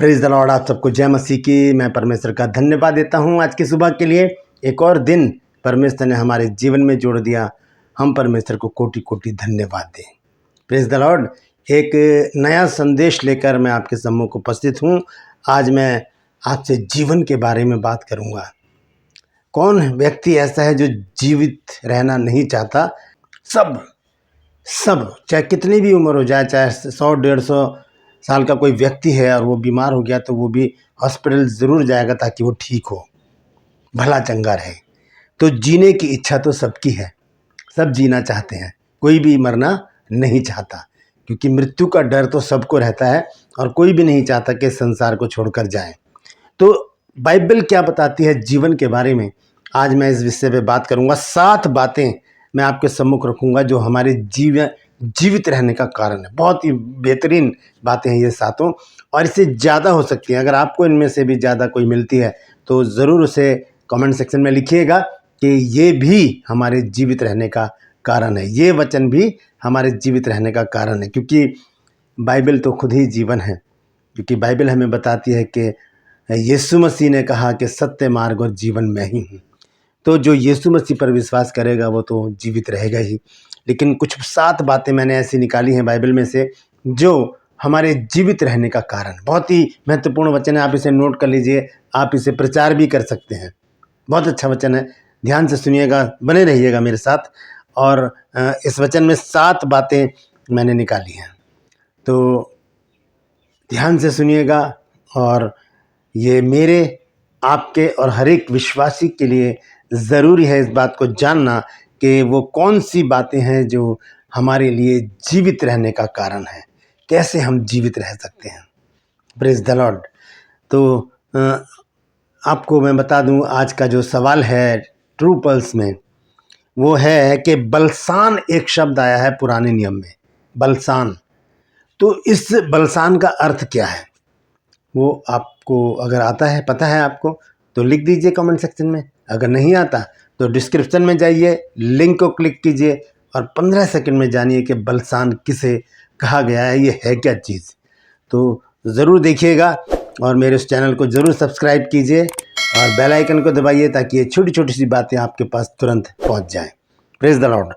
Praise the Lord. आप सबको जय मसीह की। मैं परमेश्वर का धन्यवाद देता हूं आज की सुबह के लिए। एक और दिन परमेश्वर ने हमारे जीवन में जोड़ दिया। हम परमेश्वर को कोटि कोटि धन्यवाद दें। Praise the Lord. एक नया संदेश लेकर मैं आपके सम्मुख उपस्थित हूं। आज मैं आपसे जीवन के बारे में बात करूंगा। कौन व्यक्ति ऐसा है जो जीवित रहना नहीं चाहता? सब चाहे कितनी भी उम्र हो जाए, चाहे 100-150 साल का कोई व्यक्ति है और वो बीमार हो गया तो वो भी हॉस्पिटल ज़रूर जाएगा ताकि वो ठीक हो, भला चंगा रहे। तो जीने की इच्छा तो सबकी है, सब जीना चाहते हैं, कोई भी मरना नहीं चाहता, क्योंकि मृत्यु का डर तो सबको रहता है और कोई भी नहीं चाहता कि संसार को छोड़कर जाए। तो बाइबल क्या बताती है जीवन के बारे में, आज मैं इस विषय पे बात करूंगा। 7 बातें मैं आपके सम्मुख रखूंगा जो हमारे जीवित रहने का कारण है। बहुत ही बेहतरीन बातें हैं ये 7, और इससे ज़्यादा हो सकती हैं। अगर आपको इनमें से भी ज़्यादा कोई मिलती है तो ज़रूर उसे कमेंट सेक्शन में लिखिएगा कि ये भी हमारे जीवित रहने का कारण है, ये वचन भी हमारे जीवित रहने का कारण है। क्योंकि बाइबल तो खुद ही जीवन है। क्योंकि बाइबल हमें बताती है कि यीशु मसीह ने कहा कि सत्य, मार्ग और जीवन मैं ही हूँ। तो जो यीशु मसीह पर विश्वास करेगा वो तो जीवित रहेगा ही। लेकिन कुछ 7 बातें मैंने ऐसी निकाली हैं बाइबल में से जो हमारे जीवित रहने का कारण। बहुत ही महत्वपूर्ण वचन है, आप इसे नोट कर लीजिए, आप इसे प्रचार भी कर सकते हैं। बहुत अच्छा वचन है, ध्यान से सुनिएगा, बने रहिएगा मेरे साथ। और इस वचन में 7 बातें मैंने निकाली हैं, तो ध्यान से सुनिएगा। और ये मेरे, आपके और हर एक विश्वासी के लिए ज़रूरी है इस बात को जानना कि वो कौन सी बातें हैं जो हमारे लिए जीवित रहने का कारण है, कैसे हम जीवित रह सकते हैं। Praise the Lord. तो आपको मैं बता दूं, आज का जो सवाल है ट्रू पल्स में वो है कि बलसान एक शब्द आया है पुराने नियम में, बलसान। तो इस बलसान का अर्थ क्या है वो आपको अगर आता है, पता है आपको, तो लिख दीजिए कमेंट सेक्शन में। अगर नहीं आता तो डिस्क्रिप्शन में जाइए, लिंक को क्लिक कीजिए और 15 सेकंड में जानिए कि बलसान किसे कहा गया है, ये है क्या चीज़। तो ज़रूर देखिएगा और मेरे उस चैनल को ज़रूर सब्सक्राइब कीजिए और बेल आइकन को दबाइए ताकि ये छोटी छोटी सी बातें आपके पास तुरंत पहुंच जाएं। Praise the Lord.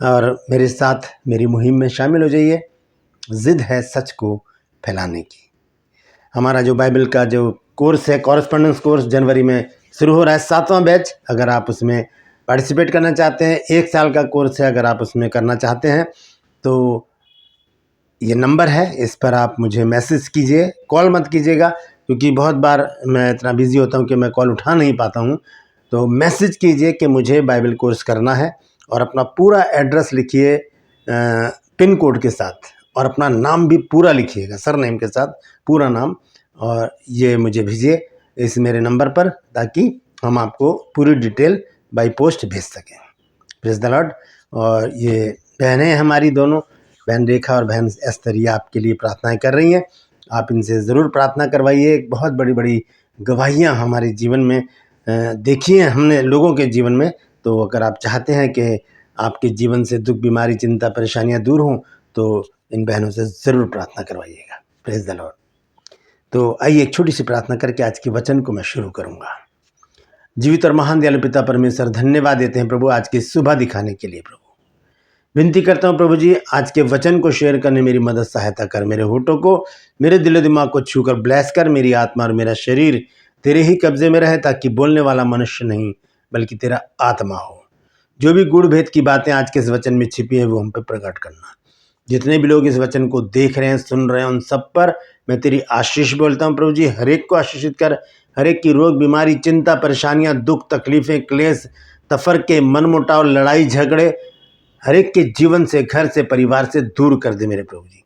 और मेरे साथ मेरी मुहिम में शामिल हो जाइए। ज़िद है सच को फैलाने की। हमारा जो बाइबल का जो कोर्स है, कॉरेस्पॉन्डेंस कोर्स, जनवरी में शुरू हो रहा है, 7वां बैच। अगर आप उसमें पार्टिसिपेट करना चाहते हैं, 1 साल का कोर्स है, अगर आप उसमें करना चाहते हैं तो ये नंबर है, इस पर आप मुझे मैसेज कीजिए। कॉल मत कीजिएगा क्योंकि बहुत बार मैं इतना बिजी होता हूँ कि मैं कॉल उठा नहीं पाता हूँ। तो मैसेज कीजिए कि मुझे बाइबल कोर्स करना है और अपना पूरा एड्रेस लिखिए पिन कोड के साथ, और अपना नाम भी पूरा लिखिएगा, सरनेम के साथ पूरा नाम, और ये मुझे भेजिए इस मेरे नंबर पर ताकि हम आपको पूरी डिटेल बाई पोस्ट भेज सकें। Praise the Lord. और ये बहनें हैं हमारी दोनों, बहन रेखा और बहन एस्तर, ये आपके लिए प्रार्थनाएं कर रही हैं। आप इनसे ज़रूर प्रार्थना करवाइए। बहुत बड़ी बड़ी गवाहियाँ हमारे जीवन में देखी हैं हमने लोगों के जीवन में। तो अगर आप चाहते हैं कि आपके जीवन से दुख, बीमारी, चिंता, परेशानियाँ दूर हों तो इन बहनों से ज़रूर प्रार्थना करवाइएगा। Praise the Lord. तो आइए एक छोटी सी प्रार्थना करके आज के वचन को मैं शुरू करूँगा। जीवित और महान दयालु पिता परमेश्वर, धन्यवाद देते हैं प्रभु आज की सुबह दिखाने के लिए। प्रभु विनती करता हूँ प्रभु जी, आज के वचन को शेयर करने मेरी मदद सहायता कर। मेरे होठों को, मेरे दिलो दिमाग को छूकर ब्लेस कर। मेरी आत्मा और मेरा शरीर तेरे ही कब्जे में रहे ताकि बोलने वाला मनुष्य नहीं बल्कि तेरा आत्मा हो। जो भी गूढ़ भेद की बातें आज के इस वचन में छिपी हैं वो हम पे प्रकट करना। जितने भी लोग इस वचन को देख रहे हैं, सुन रहे हैं, उन सब पर मैं तेरी आशीष बोलता हूँ प्रभु जी। हर एक को आशीषित कर। हर एक की रोग, बीमारी, चिंता, परेशानियां, दुख, तकलीफें, क्लेश, तफरके, मनमुटाव, लड़ाई झगड़े हर एक के जीवन से, घर से, परिवार से दूर कर दे मेरे प्रभु जी।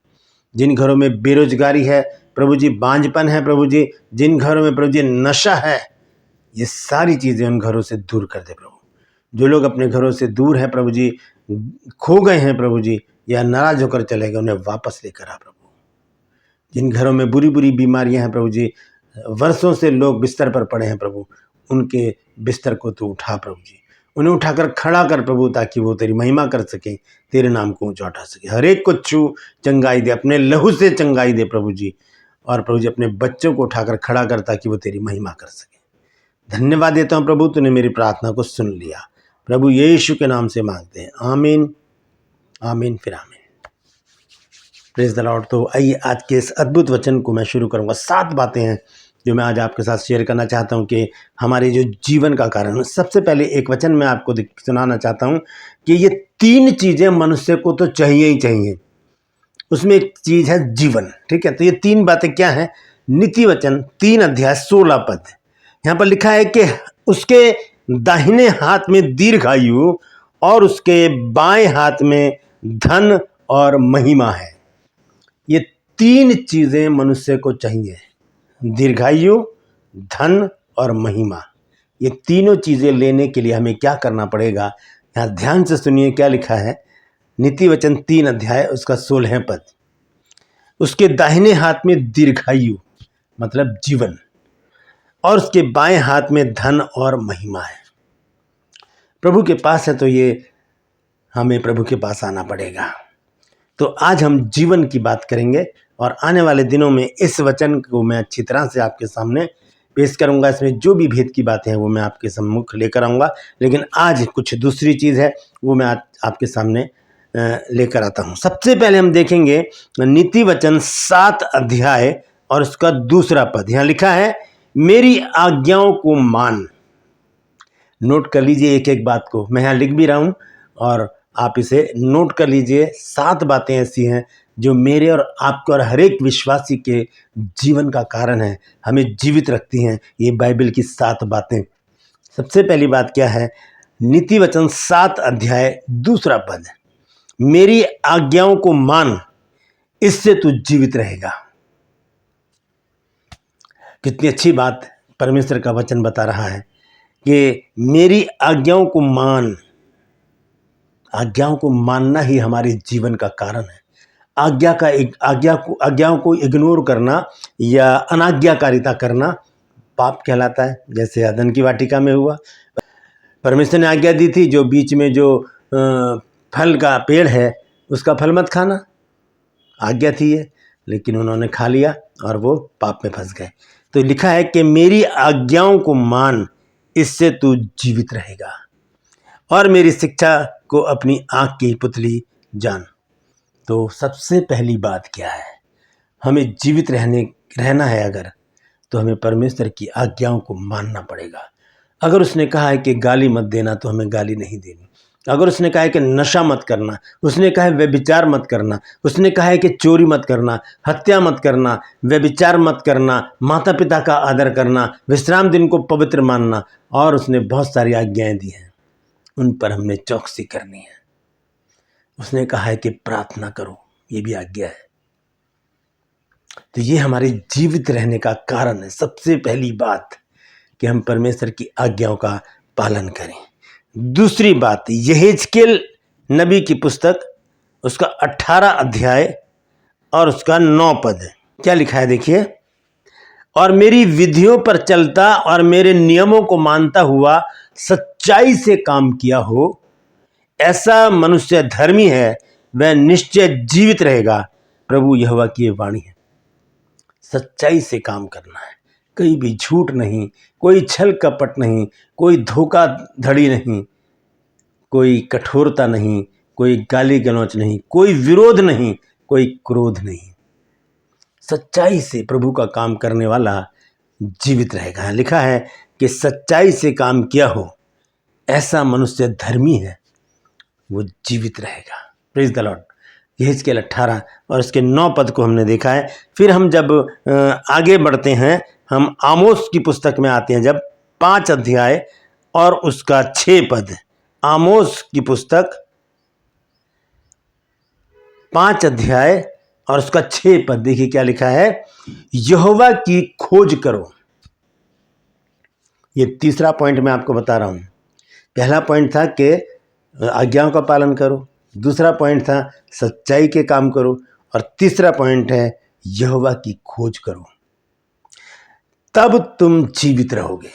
जिन घरों में बेरोजगारी है प्रभु जी, बांझपन है प्रभु जी, जिन घरों में प्रभु जी नशा है, ये सारी चीज़ें उन घरों से दूर कर दे प्रभु। जो लोग अपने घरों से दूर हैं प्रभु जी, खो गए हैं प्रभु जी, या नाराज होकर चले गए, उन्हें वापस लेकर आ प्रभु। जिन घरों में बुरी बुरी बीमारियां हैं प्रभु जी, वर्षों से लोग बिस्तर पर पड़े हैं प्रभु, उनके बिस्तर को तू उठा प्रभु जी, उन्हें उठाकर खड़ा कर प्रभु, ताकि वो तेरी महिमा कर सके, तेरे नाम को ऊंचा उठा सके। हर एक को छू चंगाई दे, अपने लहू से चंगाई दे प्रभु जी। और प्रभु जी अपने बच्चों को उठाकर खड़ा कर ताकि वो तेरी महिमा कर सके। धन्यवाद देता हूँ प्रभु, तूने मेरी प्रार्थना को सुन लिया। प्रभु यीशु के नाम से मांगते हैं, आमीन आमीन फिर आमीन। Praise the Lord. तो आइए आज के इस अद्भुत वचन को मैं शुरू करूंगा। 7 बातें हैं जो मैं आज आपके साथ शेयर करना चाहता हूं कि हमारे जो जीवन का कारण है। सबसे पहले एक वचन मैं आपको सुनाना चाहता हूं कि ये 3 चीज़ें मनुष्य को तो चाहिए ही चाहिए। उसमें एक चीज़ है जीवन, ठीक है। तो ये 3 बातें क्या हैं? नीति वचन 3 अध्याय 16 पद। यहाँ पर लिखा है कि उसके दाहिने हाथ में दीर्घायु और उसके बाएं हाथ में धन और महिमा है। ये 3 चीज़ें मनुष्य को चाहिए, दीर्घायु, धन और महिमा। ये तीनों चीज़ें लेने के लिए हमें क्या करना पड़ेगा? यहाँ ध्यान से सुनिए क्या लिखा है। नीति वचन 3 अध्याय उसका 16 पद। उसके दाहिने हाथ में दीर्घायु मतलब जीवन और उसके बाएं हाथ में धन और महिमा है। प्रभु के पास है तो ये हमें प्रभु के पास आना पड़ेगा। तो आज हम जीवन की बात करेंगे और आने वाले दिनों में इस वचन को मैं अच्छी तरह से आपके सामने पेश करूंगा। इसमें जो भी भेद की बातें हैं वो मैं आपके सम्मुख लेकर आऊँगा, लेकिन आज कुछ दूसरी चीज़ है वो मैं आज आपके सामने लेकर आता हूँ। सबसे पहले हम देखेंगे नीति वचन 7 अध्याय और उसका 2 पद। यहाँ लिखा है, मेरी आज्ञाओं को मान। नोट कर लीजिए एक एक बात को, मैं यहाँ लिख भी रहा हूँ और आप इसे नोट कर लीजिए। 7 बातें ऐसी हैं जो मेरे और आपके और हर एक विश्वासी के जीवन का कारण है, हमें जीवित रखती हैं। ये बाइबल की 7 बातें। सबसे पहली बात क्या है? नीति वचन 7 अध्याय 2 पद, मेरी आज्ञाओं को मान, इससे तू जीवित रहेगा। कितनी अच्छी बात परमेश्वर का वचन बता रहा है कि मेरी आज्ञाओं को मान। आज्ञाओं को मानना ही हमारे जीवन का कारण है। आज्ञाओं को इग्नोर करना या अनाज्ञाकारिता करना पाप कहलाता है। जैसे अदन की वाटिका में हुआ, परमेश्वर ने आज्ञा दी थी जो बीच में जो फल का पेड़ है उसका फल मत खाना, आज्ञा थी ये, लेकिन उन्होंने खा लिया और वो पाप में फंस गए। तो लिखा है कि मेरी आज्ञाओं को मान, इससे तू जीवित रहेगा और मेरी शिक्षा को अपनी आँख की पुतली जान। तो सबसे पहली बात क्या है? हमें जीवित रहना है अगर, तो हमें परमेश्वर की आज्ञाओं को मानना पड़ेगा। अगर उसने कहा है कि गाली मत देना तो हमें गाली नहीं देनी। अगर उसने कहा है कि नशा मत करना, उसने कहा है व्यभिचार मत करना, उसने कहा है कि चोरी मत करना, हत्या मत करना, व्यभिचार मत करना, माता पिता का आदर करना, विश्राम दिन को पवित्र मानना, और उसने बहुत सारी आज्ञाएं दी हैं, उन पर हमने चौकसी करनी है। उसने कहा है कि प्रार्थना करो, ये भी आज्ञा है। तो ये हमारे जीवित रहने का कारण है। सबसे पहली बात कि हम परमेश्वर की आज्ञाओं का पालन करें। दूसरी बात, यहेजकेल नबी की पुस्तक उसका 18 अध्याय और उसका 9 पद। क्या लिखा है देखिए, और मेरी विधियों पर चलता और मेरे नियमों को मानता हुआ सच्चाई से काम किया हो, ऐसा मनुष्य धर्मी है, वह निश्चय जीवित रहेगा। प्रभु यहोवा की ये वाणी है। सच्चाई से काम करना है, कहीं भी झूठ नहीं, कोई छल कपट नहीं, कोई धोखाधड़ी नहीं, कोई कठोरता नहीं, कोई गाली गलौच नहीं, कोई विरोध नहीं, कोई क्रोध नहीं। सच्चाई से प्रभु का काम करने वाला जीवित रहेगा। लिखा है कि सच्चाई से काम किया हो, ऐसा मनुष्य धर्मी है, वो जीवित रहेगा। Praise the Lord. यहेजकेल 18 और उसके 9 पद को हमने देखा है। फिर हम जब आगे बढ़ते हैं, हम आमोस की पुस्तक में आते हैं, जब 5 अध्याय और उसका 6 पद। आमोस की पुस्तक 5 अध्याय और उसका 6 पद, देखिए क्या लिखा है, यहोवा की खोज करो। ये तीसरा पॉइंट मैं आपको बता रहा हूं। पहला पॉइंट था कि आज्ञाओं का पालन करो, दूसरा पॉइंट था सच्चाई के काम करो, और तीसरा पॉइंट है यहोवा की खोज करो, तब तुम जीवित रहोगे।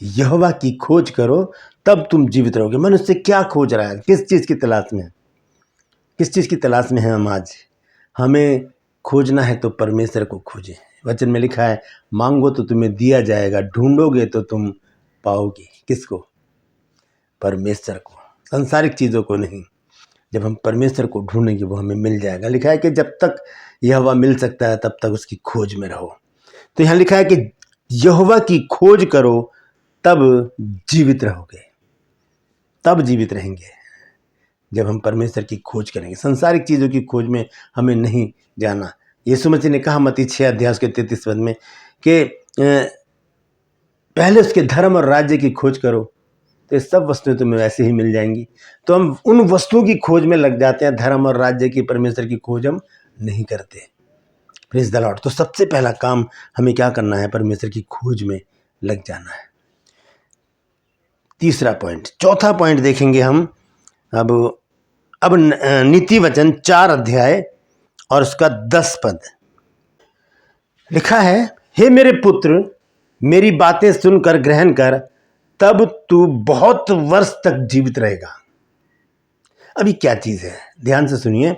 यहोवा की खोज करो तब तुम जीवित रहोगे। मनुष्य क्या खोज रहा है? किस चीज़ की तलाश में? किस चीज़ की तलाश में है हम आज? हमें खोजना है तो परमेश्वर को खोजें। वचन में लिखा है, मांगो तो तुम्हें दिया जाएगा, ढूंढोगे तो तुम पाओगे। किसको? परमेश्वर को, सांसारिक चीज़ों को नहीं। जब हम परमेश्वर को ढूंढेंगे वो हमें मिल जाएगा। लिखा है कि जब तक यहोवा मिल सकता है तब तक उसकी खोज में रहो। तो यहाँ लिखा है कि यहोवा की खोज करो तब जीवित रहोगे, तब जीवित रहेंगे जब हम परमेश्वर की खोज करेंगे। सांसारिक चीज़ों की खोज में हमें नहीं जाना। यीशु मसीह ने कहा मत्ती 6 अध्याय के 33 पद में कि पहले उसके धर्म और राज्य की खोज करो तो ये सब वस्तुएं तुम्हें वैसे ही मिल जाएंगी। तो हम उन वस्तुओं की खोज में लग जाते हैं, धर्म और राज्य की, परमेश्वर की खोज हम नहीं करते। Praise the Lord. तो सबसे पहला काम हमें क्या करना है? परमेश्वर की खोज में लग जाना है। तीसरा पॉइंट, चौथा पॉइंट देखेंगे हम अब नीति वचन 4 अध्याय और उसका 10 पद। लिखा है, हे मेरे पुत्र, मेरी बातें सुनकर ग्रहण कर, तब तू बहुत वर्ष तक जीवित रहेगा। अभी क्या चीज है, ध्यान से सुनिए।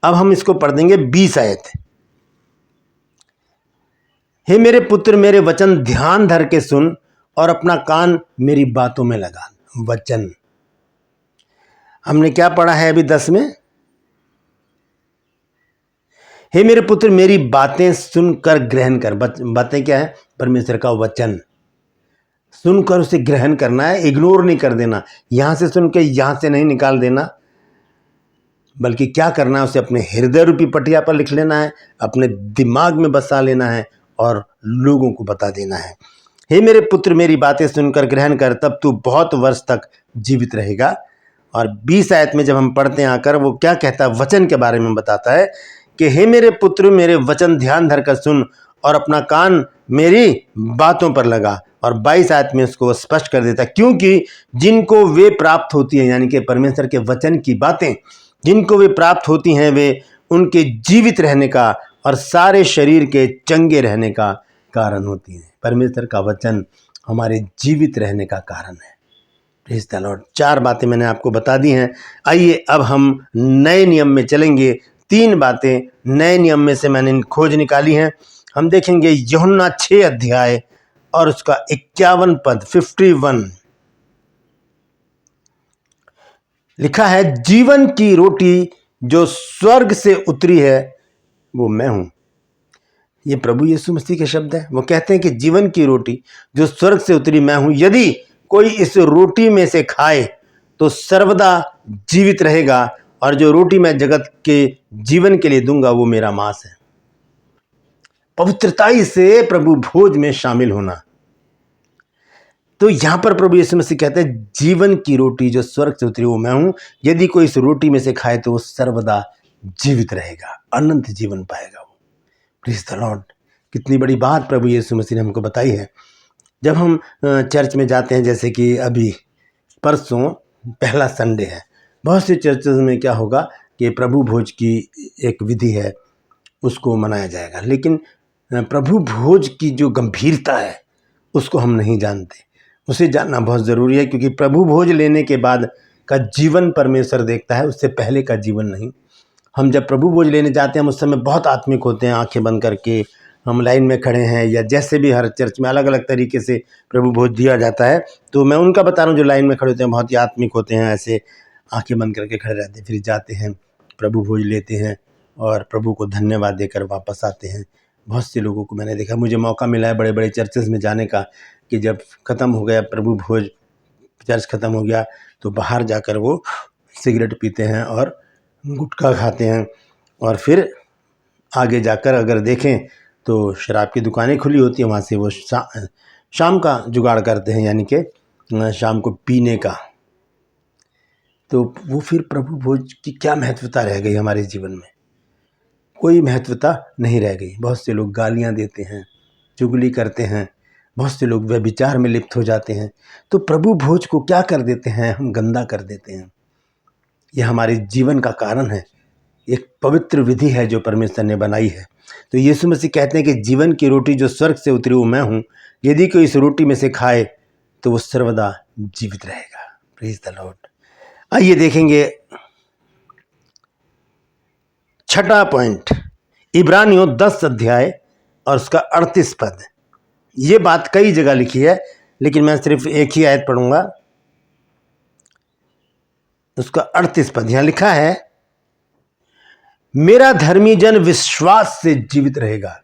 अब हम इसको पढ़ देंगे 20 आयत। हे मेरे पुत्र, मेरे वचन ध्यान धर के सुन और अपना कान मेरी बातों में लगा। वचन हमने क्या पढ़ा है अभी 10 में? हे मेरे पुत्र, मेरी बातें सुनकर ग्रहण कर। बातें क्या है? परमेश्वर का वचन। सुनकर उसे ग्रहण करना है, इग्नोर नहीं कर देना। यहां से सुन के यहां से नहीं निकाल देना, बल्कि क्या करना है, उसे अपने हृदय रूपी पटिया पर लिख लेना है, अपने दिमाग में बसा लेना है और लोगों को बता देना है। हे मेरे पुत्र, मेरी बातें सुनकर ग्रहण कर, तब तू बहुत वर्ष तक जीवित रहेगा। और 20 आयत में जब हम पढ़ते हैं आकर, वो क्या कहता है? वचन के बारे में बताता है कि हे मेरे पुत्र, मेरे वचन ध्यान धर कर सुन और अपना कान मेरी बातों पर लगा। और 22 आयत में उसको स्पष्ट कर देता है, क्योंकि जिनको वे प्राप्त होती हैं, यानी कि परमेश्वर के वचन की बातें जिनको वे प्राप्त होती हैं, वे उनके जीवित रहने का और सारे शरीर के चंगे रहने का कारण होती हैं। परमेश्वर का वचन हमारे जीवित रहने का कारण है। Praise the Lord. 4 बातें मैंने आपको बता दी हैं। आइए अब हम नए नियम में चलेंगे। 3 बातें नए नियम में से मैंने खोज निकाली हैं। हम देखेंगे यूहन्ना 6 अध्याय और उसका 51 पद, 51। लिखा है, जीवन की रोटी जो स्वर्ग से उतरी है वो मैं हूं। ये प्रभु यीशु मसीह के शब्द हैं। वो कहते हैं कि जीवन की रोटी जो स्वर्ग से उतरी मैं हूं, यदि कोई इस रोटी में से खाए तो सर्वदा जीवित रहेगा, और जो रोटी मैं जगत के जीवन के लिए दूंगा वो मेरा मांस है। पवित्रताई से प्रभु भोज में शामिल होना। तो यहां पर प्रभु यीशु मसीह कहते हैं, जीवन की रोटी जो स्वर्ग से उतरी वो मैं हूं, यदि कोई इस रोटी में से खाए तो वो सर्वदा जीवित रहेगा, अनंत जीवन पाएगा वो। Praise the Lord. कितनी बड़ी बात प्रभु यीशु मसीह ने हमको बताई है। जब हम चर्च में जाते हैं, जैसे कि अभी परसों पहला संडे है, बहुत सी चर्चेज में क्या होगा कि प्रभु भोज की एक विधि है, उसको मनाया जाएगा, लेकिन प्रभु भोज की जो गंभीरता है उसको हम नहीं जानते। उसे जानना बहुत ज़रूरी है, क्योंकि प्रभु भोज लेने के बाद का जीवन परमेश्वर देखता है, उससे पहले का जीवन नहीं। हम जब प्रभु भोज लेने जाते हैं हम उस समय बहुत आत्मिक होते हैं, आंखें बंद करके हम लाइन में खड़े हैं, या जैसे भी हर चर्च में अलग अलग तरीके से प्रभु भोज दिया जाता है। तो मैं उनका बता रहा हूँ जो लाइन में खड़े होते हैं, बहुत ही आत्मिक होते हैं, ऐसे आंखें बंद करके खड़े रहते हैं, फिर जाते हैं प्रभु भोज लेते हैं और प्रभु को धन्यवाद देकर वापस आते हैं। बहुत से लोगों को मैंने देखा, मुझे मौका मिला है बड़े बड़े चर्चेज में जाने का, कि जब ख़त्म हो गया प्रभु भोज, चर्च ख़त्म हो गया, तो बाहर जाकर वो सिगरेट पीते हैं और गुटखा खाते हैं, और फिर आगे जाकर अगर देखें तो शराब की दुकानें खुली होती हैं, वहाँ से वो शाम का जुगाड़ करते हैं, यानी कि शाम को पीने का। तो वो फिर प्रभु भोज की क्या महत्वता रह गई हमारे जीवन में? कोई महत्वता नहीं रह गई। बहुत से लोग गालियाँ देते हैं, चुगली करते हैं, बहुत से लोग व्यभिचार में लिप्त हो जाते हैं। तो प्रभु भोज को क्या कर देते हैं? हम गंदा कर देते हैं। यह हमारे जीवन का कारण है, एक पवित्र विधि है जो परमेश्वर ने बनाई है। तो यीशु मसीह कहते हैं कि जीवन की रोटी जो स्वर्ग से उतरी वो मैं हूँ, यदि कोई इस रोटी में से खाए तो वो सर्वदा जीवित रहेगा। Praise the Lord. आइए देखेंगे छठा पॉइंट, इब्रानियों 10 अध्याय और उसका 38 पद। ये बात कई जगह लिखी है, लेकिन मैं सिर्फ एक ही आयत पढ़ूंगा। उसका 38 पद यहां लिखा है, मेरा धर्मी जन विश्वास से जीवित रहेगा।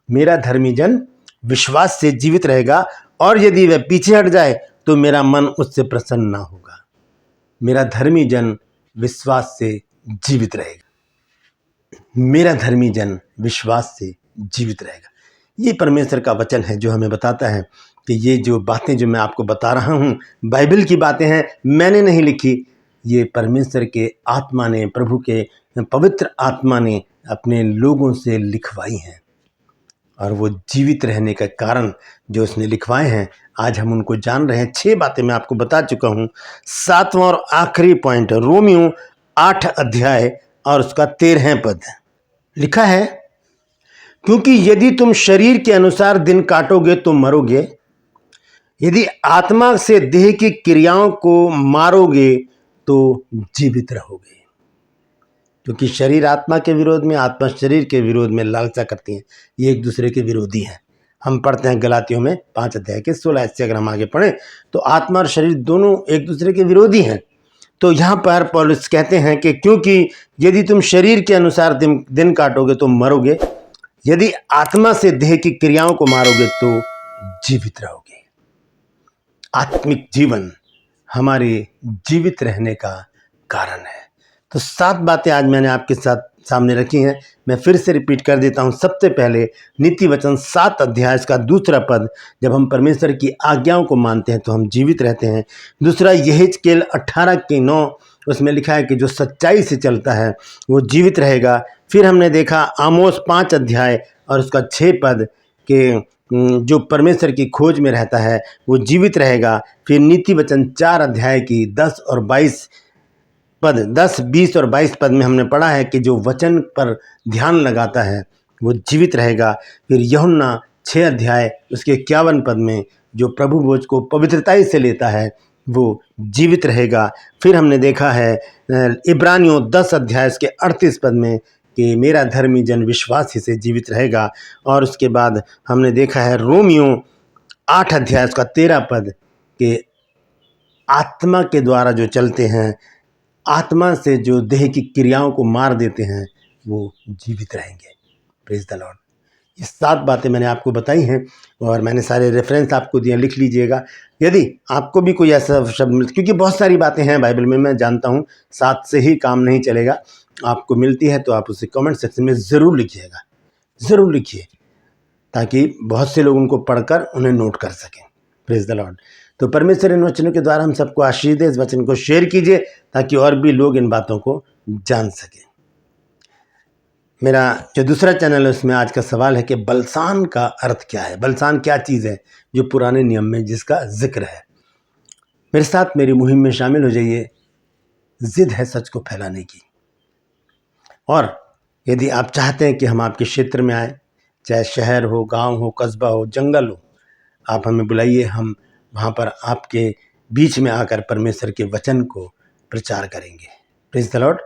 मेरा धर्मी जन विश्वास से जीवित रहेगा, और यदि वह पीछे हट जाए तो मेरा मन उससे प्रसन्न ना होगा। मेरा धर्मी जन विश्वास से जीवित रहेगा। मेरा धर्मी जन विश्वास से जीवित रहेगा। ये परमेश्वर का वचन है जो हमें बताता है कि ये जो बातें जो मैं आपको बता रहा हूँ बाइबल की बातें हैं, मैंने नहीं लिखी। ये परमेश्वर के आत्मा ने, प्रभु के पवित्र आत्मा ने अपने लोगों से लिखवाई हैं, और वो जीवित रहने का कारण जो उसने लिखवाए हैं आज हम उनको जान रहे हैं। 6 बातें मैं आपको बता चुका हूँ। 7वां और आखिरी पॉइंट रोमियो 8 अध्याय और उसका 13 पद लिखा है, क्योंकि यदि तुम शरीर के अनुसार दिन काटोगे तो मरोगे, यदि आत्मा से देह की क्रियाओं को मारोगे तो जीवित रहोगे। क्योंकि शरीर आत्मा के विरोध में, आत्मा शरीर के विरोध में लालसा करती है। ये एक दूसरे के विरोधी हैं। हम पढ़ते हैं गलातियों में 5 अध्याय के 16 से, अगर हम आगे पढ़ें तो आत्मा और शरीर दोनों एक दूसरे के विरोधी हैं। तो यहाँ पर पौलुस कहते हैं कि क्योंकि यदि तुम शरीर के अनुसार दिन काटोगे तो मरोगे, यदि आत्मा से देह की क्रियाओं को मारोगे तो जीवित रहोगे। आत्मिक जीवन हमारे जीवित रहने का कारण है। तो 7 बातें आज मैंने आपके साथ सामने रखी हैं। मैं फिर से रिपीट कर देता हूं। सबसे पहले नीति वचन 7 अध्याय का 2 पद, जब हम परमेश्वर की आज्ञाओं को मानते हैं तो हम जीवित रहते हैं। दूसरा यहेजकेल 18:9, उसमें लिखा है कि जो सच्चाई से चलता है वो जीवित रहेगा। फिर हमने देखा आमोस 5 अध्याय और उसका 6 पद के जो परमेश्वर की खोज में रहता है वो जीवित रहेगा। फिर नीति वचन 4 अध्याय की 10 और 22 पद, 10, 20 और 22 पद में हमने पढ़ा है कि जो वचन पर ध्यान लगाता है वो जीवित रहेगा। फिर यूहन्ना 6 अध्याय उसके 51 पद में जो प्रभु भोज को पवित्रताई से लेता है वो जीवित रहेगा। फिर हमने देखा है इब्रानियों 10 अध्याय उसके 38 पद में कि मेरा धर्मी जन विश्वास ही से जीवित रहेगा। और उसके बाद हमने देखा है रोमियो 8 अध्याय उसका 13 पद के आत्मा के द्वारा जो चलते हैं, आत्मा से जो देह की क्रियाओं को मार देते हैं वो जीवित रहेंगे। Praise the Lord. ये 7 बातें मैंने आपको बताई हैं और मैंने सारे रेफरेंस आपको दिए, लिख लीजिएगा। यदि आपको भी कोई ऐसा शब्द, क्योंकि बहुत सारी बातें हैं बाइबल में, मैं जानता हूँ 7 से ही काम नहीं चलेगा, आपको मिलती है तो आप उसे कमेंट सेक्शन में ज़रूर लिखिएगा, ज़रूर लिखिए, ताकि बहुत से लोग उनको पढ़कर उन्हें नोट कर सकें। Praise the Lord. तो परमेश्वर इन वचनों के द्वारा हम सबको आशीष दे। इस वचन को शेयर कीजिए ताकि और भी लोग इन बातों को जान सकें। मेरा जो दूसरा चैनल है उसमें आज का सवाल है कि बलसान का अर्थ क्या है। बलसान क्या चीज़ है जो पुराने नियम में जिसका जिक्र है। मेरे साथ मेरी मुहिम में शामिल हो जाइए। जिद है सच को फैलाने की, और यदि आप चाहते हैं कि हम आपके क्षेत्र में आए, चाहे शहर हो, गांव हो, कस्बा हो, जंगल हो, आप हमें बुलाइए। हम वहाँ पर आपके बीच में आकर परमेश्वर के वचन को प्रचार करेंगे। Praise the Lord.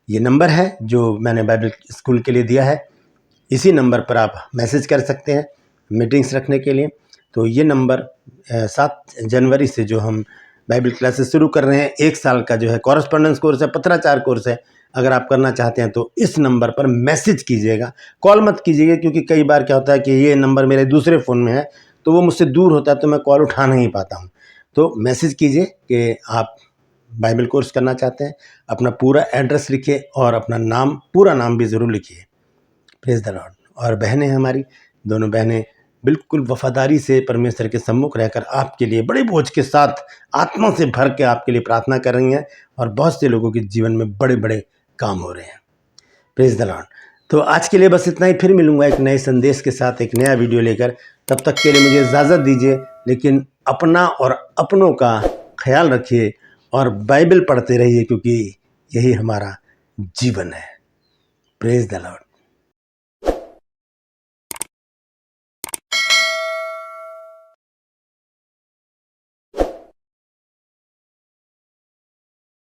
ये नंबर है जो मैंने बाइबल स्कूल के लिए दिया है। इसी नंबर पर आप मैसेज कर सकते हैं मीटिंग्स रखने के लिए। तो ये नंबर 7 जनवरी से जो हम बाइबल क्लासेस शुरू कर रहे हैं, 1 साल का जो है कॉरेस्पॉन्डेंस कोर्स है, पत्राचार कोर्स है। अगर आप करना चाहते हैं तो इस नंबर पर मैसेज कीजिएगा, कॉल मत कीजिएगा, क्योंकि कई बार क्या होता है कि ये नंबर मेरे दूसरे फ़ोन में है तो वो मुझसे दूर होता है तो मैं कॉल उठा नहीं पाता हूँ। तो मैसेज कीजिए कि आप बाइबल कोर्स करना चाहते हैं, अपना पूरा एड्रेस लिखिए और अपना नाम, पूरा नाम भी ज़रूर लिखिए। Praise the Lord. और बहनें, हमारी दोनों बहनें बिल्कुल वफादारी से परमेश्वर के सम्मुख रहकर आपके लिए बड़े बोझ के साथ आत्मा से भर के आपके लिए प्रार्थना कर रही हैं, और बहुत से लोगों के जीवन में बड़े बड़े काम हो रहे हैं। Praise the Lord. तो आज के लिए बस इतना ही। फिर मिलूंगा एक नए संदेश के साथ, एक नया वीडियो लेकर। तब तक के लिए मुझे इजाज़त दीजिए, लेकिन अपना और अपनों का ख्याल रखिए और बाइबल पढ़ते रहिए, क्योंकि यही हमारा जीवन है। Praise the Lord.